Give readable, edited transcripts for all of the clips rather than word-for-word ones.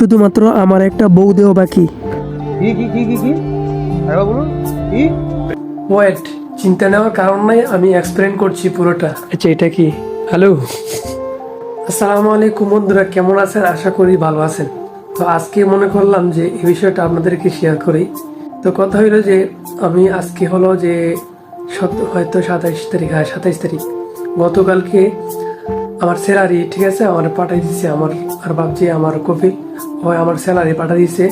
শুধুমাত্র আমার একটা বউ দেও বাকি। কি কি কি কি কি আরেকবার বলুন কি? ওয়েট, চিন্তা নেওয়ার কারণ নাই, আমি এক্সপ্লেন করছি পুরোটা। আচ্ছা, এটা কি? হ্যালো, আসসালামু আলাইকুম বন্ধুরা, কেমন আছেন? আশা করি ভালো আছেন। তো আজকে মনে করলাম যে এই বিষয়টা আপনাদেরকে শেয়ার করি। তো কথা হইলো যে আমি আজকে হলো যে হয়তো 27 তারিখ গতকালকে আমার স্যালারি, ঠিক আছে, আমার পাঠাই দিছে আমার, আর ভাবছি আমার কফিল হয় আমার স্যালারি পাঠাই দিছে।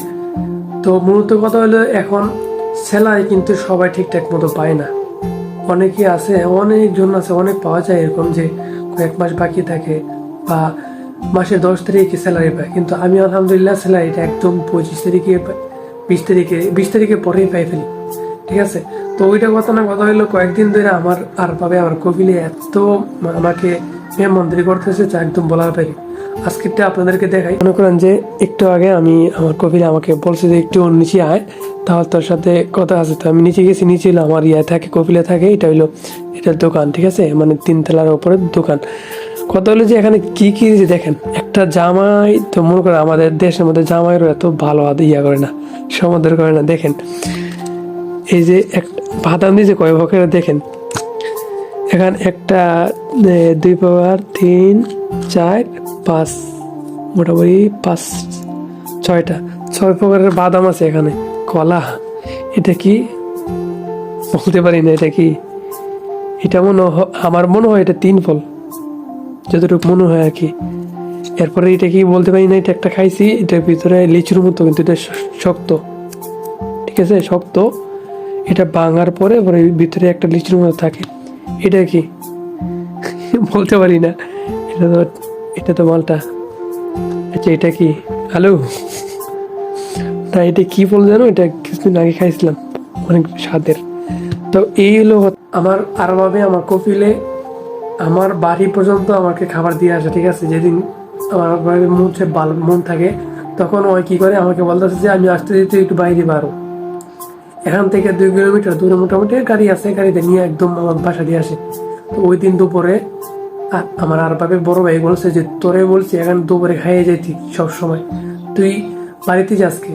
তো মূলত কথা হলো এখন স্যালারি কিন্তু সবাই ঠিকঠাক মতো পায় না। অনেকে আছে, অনেকজন আছে, অনেক পাওয়া যায় এরকম যে কয়েক মাস বাকি থাকে বা মাসের 10 তারিখে স্যালারি পায়, কিন্তু আমি আলহামদুলিল্লাহ স্যালারিটা একদম 25 তারিখে 20 তারিখে পরেই পাই ফেলি, ঠিক আছে। তো ওইটা কথা না, কথা হলো কয়েকদিন ধরে আমার আর পাবে আমার কবিলে এত আমাকে মেহমানদারি করতেছে যা একদম বলার পারি। আজকেরটা আপনাদেরকে দেখাই। মনে করেন যে একটু আগে আমি আমার কবিলে আমাকে বলছে যে একটু নিচে আয়, তাহলে তোর সাথে কথা আছে। তো আমি নিচে গেছি, নিচে হলো আমার থাকে কপিলে থাকে, এটা হইলো এটার দোকান, ঠিক আছে, মানে 3 তলার উপরে দোকান। কথা হলো যে এখানে কি কি যে দেখেন, একটা জামাই, তো মনে করেন আমাদের দেশের মধ্যে জামাইরও এত ভালো করে না, সমাদর করে না। দেখেন এই যে বাদাম দিয়ে যে কয় বকের দেখেন, এখানে একটা 2 প্রকার 3 4 5 মোটামুটি 6 প্রকারের বাদাম আছে এখানে। কলা, এটা কি বলতে পারি না, এটা কি, এটা আমার মনে হয় এটা 3 ফল, যতটুকু মনে হয় আর কি। এরপরে এটা কি বলতে পারি না, এটা একটা খাইছি, এটার ভিতরে লিচুর মতো, কিন্তু এটা শক্ত, ঠিক আছে, শক্ত। এটা ভাঙার পরে পরে ভিতরে একটা লিচুর মতো থাকে। এটা কি বলতে পারি না, এটা তো মালটা। আচ্ছা, এটা কি আলু না, এটা কি বল জানো, এটা কিছুদিন আগে খাইছিলাম, অনেক স্বাদের। তো এই হলো আমার আর ভাবে আমার কপিলে আমার বাড়ি পর্যন্ত আমাকে খাবার দিয়ে আসে, ঠিক আছে। যেদিন আমার মুখে মন থাকে তখন ওই কি করে আমাকে বলতেছে যে আমি আসতে দিতে একটু বাইরে পারো। এখান থেকে 2 কিলোমিটার দূরে মোটামুটি গাড়ি আছে, গাড়িতে নিয়ে একদম আমার বাসা দিয়ে আসে। তো ওই দিন দুপুরে আমার আর ভাবে বড় ভাই বলছে যে তোরে বলছি এখন দুপুরে খাইয়ে যাইতি সব সময়, তুই বাড়িতে যাস কে?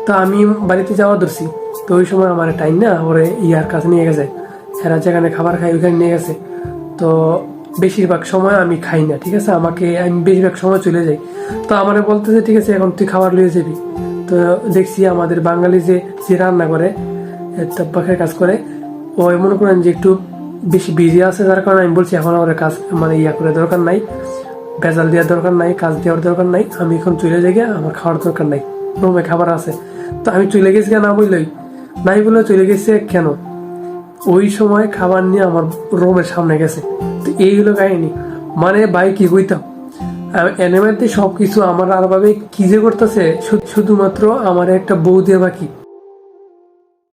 তো আমি বাড়িতে যাওয়া ধরছি। তো ওই সময় আমার টাইম না, ওরে ইয়ার কাছে নিয়ে গেছে, এরা যেখানে খাবার খাই ওইখানে নিয়ে গেছে। তো বেশিরভাগ সময় আমি খাই না, ঠিক আছে, আমি বেশিরভাগ সময় চলে যাই। তো আমার বলতেছে ঠিক আছে এখন তুই খাবার লিয়ে যাবি। তো দেখছি আমাদের বাঙালি যে যে রান্না করে, টব্বাখের কাজ করে, ওই মনে করেন যে একটু বেশি বিজি আছে, যার কারণে আমি বলছি এখন ওর কাজ মানে করে দরকার নাই, ভেজাল দেওয়ার দরকার নাই, কাজ দেওয়ার দরকার নাই, আমি এখন চলে যাই, আমার খাওয়ার দরকার নাই, রুমে খাবার আছে। তো আমি চলে গেছি না বললেই নাই, বলে চলে গেছে কেন, ওই সময় খাবার নিয়ে আমার রুমের সামনে গেছে। তো এই হলো কাহিনী। মানে ভাই কি কইতাম, এনে সবকিছু আমার আর ভাবে কি যে করতেছে, শুধুমাত্র আমার একটা বউ দিয়ে বাকি।